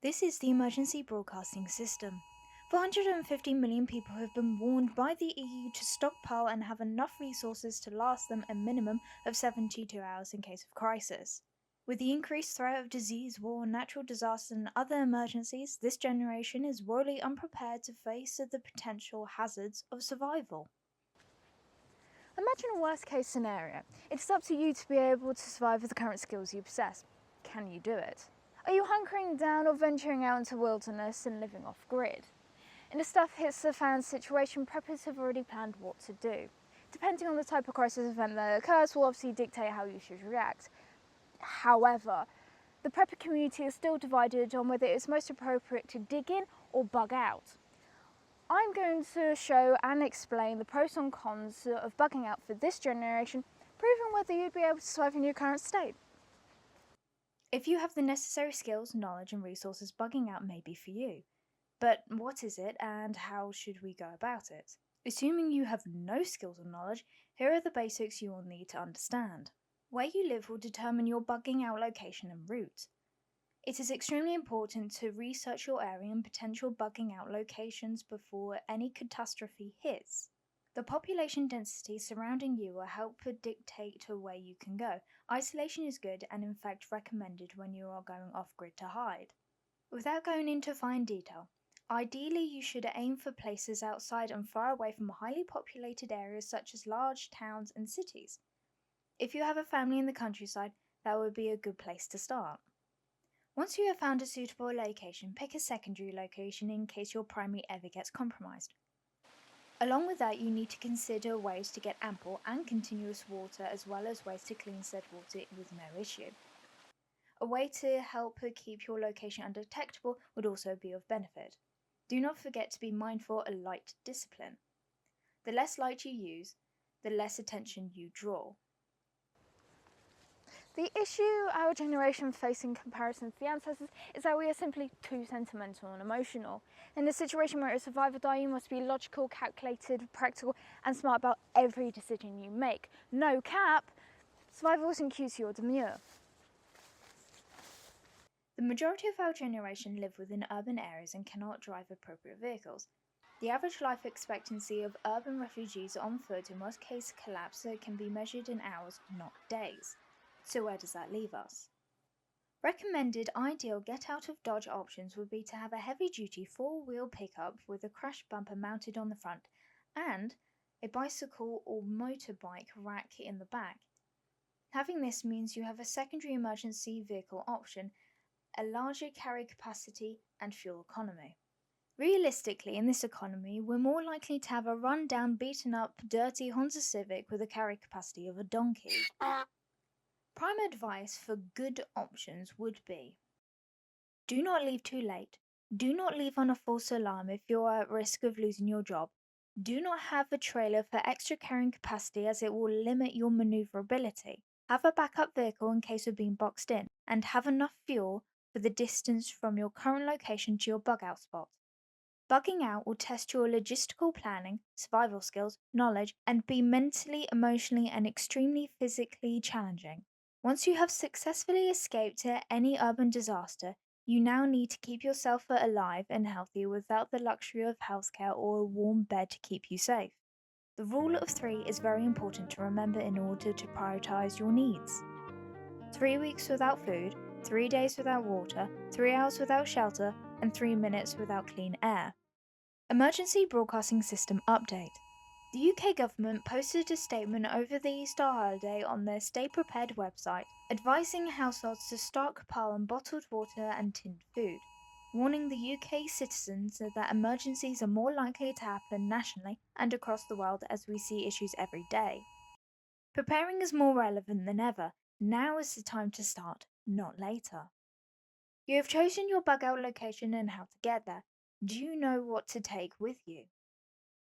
This is the emergency broadcasting system. 450 million people have been warned by the EU to stockpile and have enough resources to last them a minimum of 72 hours in case of crisis. With the increased threat of disease, war, natural disaster, and other emergencies, this generation is woefully unprepared to face the potential hazards of survival. Imagine a worst case scenario. It's up to you to be able to survive with the current skills you possess. Can you do it? Are you hunkering down or venturing out into the wilderness and living off grid? In a stuff hits the fan situation, preppers have already planned what to do. Depending on the type of crisis event that occurs will obviously dictate how you should react. However, the prepper community is still divided on whether it's most appropriate to dig in or bug out. I'm going to show and explain the pros and cons of bugging out for this generation, proving whether you'd be able to survive in your current state. If you have the necessary skills, knowledge, and resources, bugging out may be for you. But what is it and how should we go about it? Assuming you have no skills or knowledge, here are the basics you will need to understand. Where you live will determine your bugging out location and route. It is extremely important to research your area and potential bugging out locations before any catastrophe hits. The population density surrounding you will help dictate to where you can go. Isolation is good and in fact recommended when you are going off grid to hide. Without going into fine detail, ideally you should aim for places outside and far away from highly populated areas such as large towns and cities. If you have a family in the countryside, that would be a good place to start. Once you have found a suitable location, pick a secondary location in case your primary ever gets compromised. Along with that, you need to consider ways to get ample and continuous water as well as ways to clean said water with no issue. A way to help keep your location undetectable would also be of benefit. Do not forget to be mindful of light discipline. The less light you use, the less attention you draw. The issue our generation faces in comparison to the ancestors is that we are simply too sentimental and emotional. In a situation where it's survive or die, you must be logical, calculated, practical, and smart about every decision you make. No cap, survival isn't cutesy or demure. The majority of our generation live within urban areas and cannot drive appropriate vehicles. The average life expectancy of urban refugees on foot in worst case collapse can be measured in hours, not days. So where does that leave us? Recommended ideal get out of Dodge options would be to have a heavy-duty four-wheel pickup with a crash bumper mounted on the front and a bicycle or motorbike rack in the back. Having this means you have a secondary emergency vehicle option, a larger carry capacity and fuel economy. Realistically, in this economy, we're more likely to have a run-down, beaten-up, dirty Honda Civic with a carry capacity of a donkey. Prime advice for good options would be: do not leave too late. Do not leave on a false alarm if you are at risk of losing your job. Do not have a trailer for extra carrying capacity as it will limit your maneuverability. Have a backup vehicle in case of being boxed in, and have enough fuel for the distance from your current location to your bug out spot. Bugging out will test your logistical planning, survival skills, knowledge, and be mentally, emotionally, and extremely physically challenging. Once you have successfully escaped any urban disaster, you now need to keep yourself alive and healthy without the luxury of healthcare or a warm bed to keep you safe. The rule of 3 is very important to remember in order to prioritize your needs. 3 weeks without food, 3 days without water, 3 hours without shelter, and 3 minutes without clean air. Emergency Broadcasting System Update. The UK government posted a statement over the Easter holiday on their Stay Prepared website, advising households to stockpile on bottled water and tinned food, warning the UK citizens that emergencies are more likely to happen nationally and across the world as we see issues every day. Preparing is more relevant than ever. Now is the time to start, not later. You have chosen your bug out location and how to get there. Do you know what to take with you?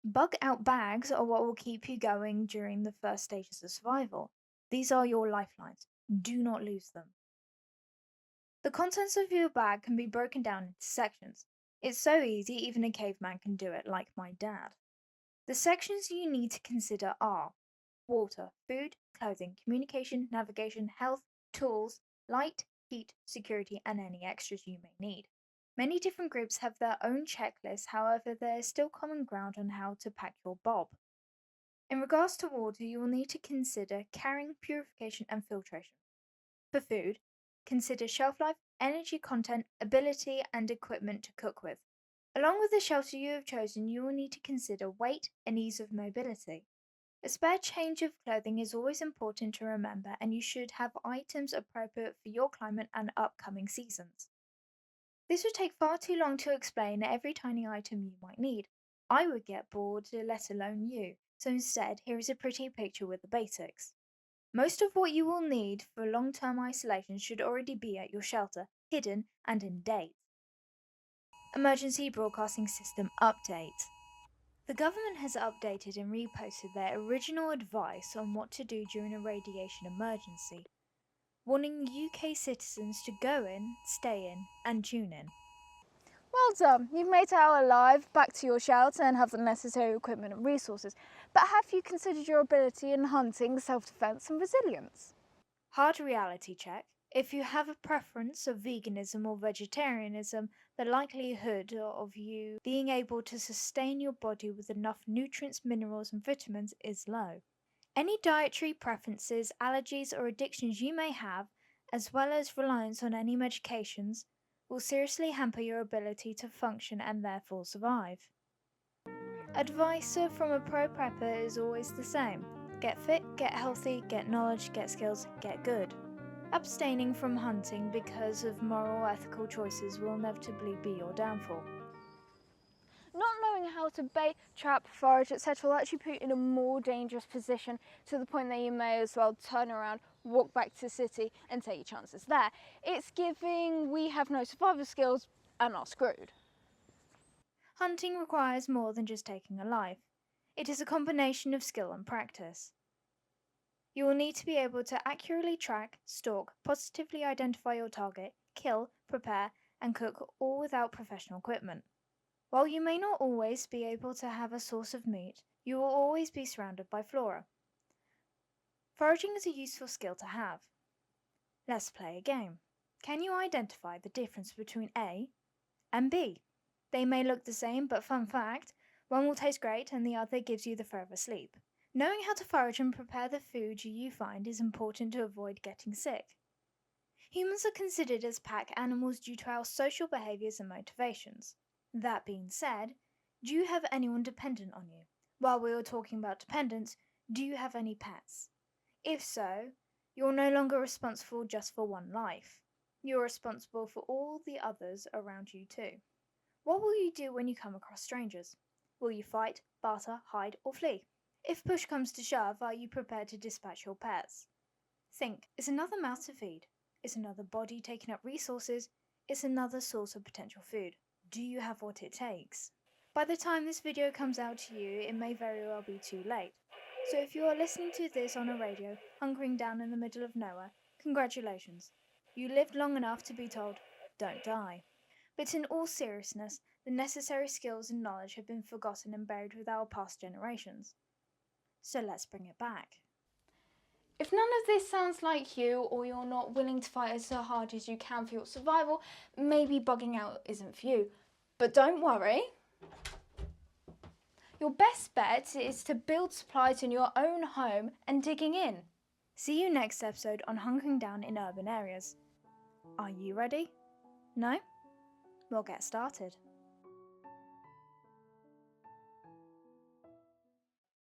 Bug out bags are what will keep you going during the first stages of survival. These are your lifelines. Do not lose them. The contents of your bag can be broken down into sections. It's so easy, even a caveman can do it, like my dad. The sections you need to consider are water, food, clothing, communication, navigation, health, tools, light, heat, security, and any extras you may need. Many different groups have their own checklists, however, there is still common ground on how to pack your bob. In regards to water, you will need to consider carrying, purification, and filtration. For food, consider shelf life, energy content, ability, and equipment to cook with. Along with the shelter you have chosen, you will need to consider weight and ease of mobility. A spare change of clothing is always important to remember, and you should have items appropriate for your climate and upcoming seasons. This would take far too long to explain every tiny item you might need. I would get bored, let alone you, so instead, here is a pretty picture with the basics. Most of what you will need for long-term isolation should already be at your shelter, hidden and in date. Emergency Broadcasting System Update. The government has updated and reposted their original advice on what to do during a radiation emergency, warning UK citizens to go in, stay in, and tune in. Well done, you've made it out alive, back to your shelter and have the necessary equipment and resources. But have you considered your ability in hunting, self-defense and resilience? Hard reality check. If you have a preference of veganism or vegetarianism, the likelihood of you being able to sustain your body with enough nutrients, minerals, and vitamins is low. Any dietary preferences, allergies, or addictions you may have, as well as reliance on any medications, will seriously hamper your ability to function and therefore survive. Advice from a pro prepper is always the same. Get fit, get healthy, get knowledge, get skills, get good. Abstaining from hunting because of moral or ethical choices will inevitably be your downfall. Not knowing how to bait, trap, forage, etc. will actually put you in a more dangerous position to the point that you may as well turn around, walk back to the city and take your chances there. It's giving we have no survival skills and are screwed. Hunting requires more than just taking a life. It is a combination of skill and practice. You will need to be able to accurately track, stalk, positively identify your target, kill, prepare, and cook all without professional equipment. While you may not always be able to have a source of meat, you will always be surrounded by flora. Foraging is a useful skill to have. Let's play a game. Can you identify the difference between A and B? They may look the same, but fun fact, one will taste great and the other gives you the forever sleep. Knowing how to forage and prepare the food you find is important to avoid getting sick. Humans are considered as pack animals due to our social behaviours and motivations. That being said, do you have anyone dependent on you? While we were talking about dependence, do you have any pets? If so, you're no longer responsible just for one life. You're responsible for all the others around you too. What will you do when you come across strangers? Will you fight, barter, hide, or flee? If push comes to shove, are you prepared to dispatch your pets? Think, is another mouth to feed? Is another body taking up resources? Is another source of potential food? Do you have what it takes? By the time this video comes out to you, it may very well be too late. So if you are listening to this on a radio, hunkering down in the middle of nowhere, congratulations. You lived long enough to be told, don't die. But in all seriousness, the necessary skills and knowledge have been forgotten and buried with our past generations. So let's bring it back. If none of this sounds like you, or you're not willing to fight as hard as you can for your survival, maybe bugging out isn't for you. But don't worry. Your best bet is to build supplies in your own home and digging in. See you next episode on hunkering down in urban areas. Are you ready? No? We'll get started.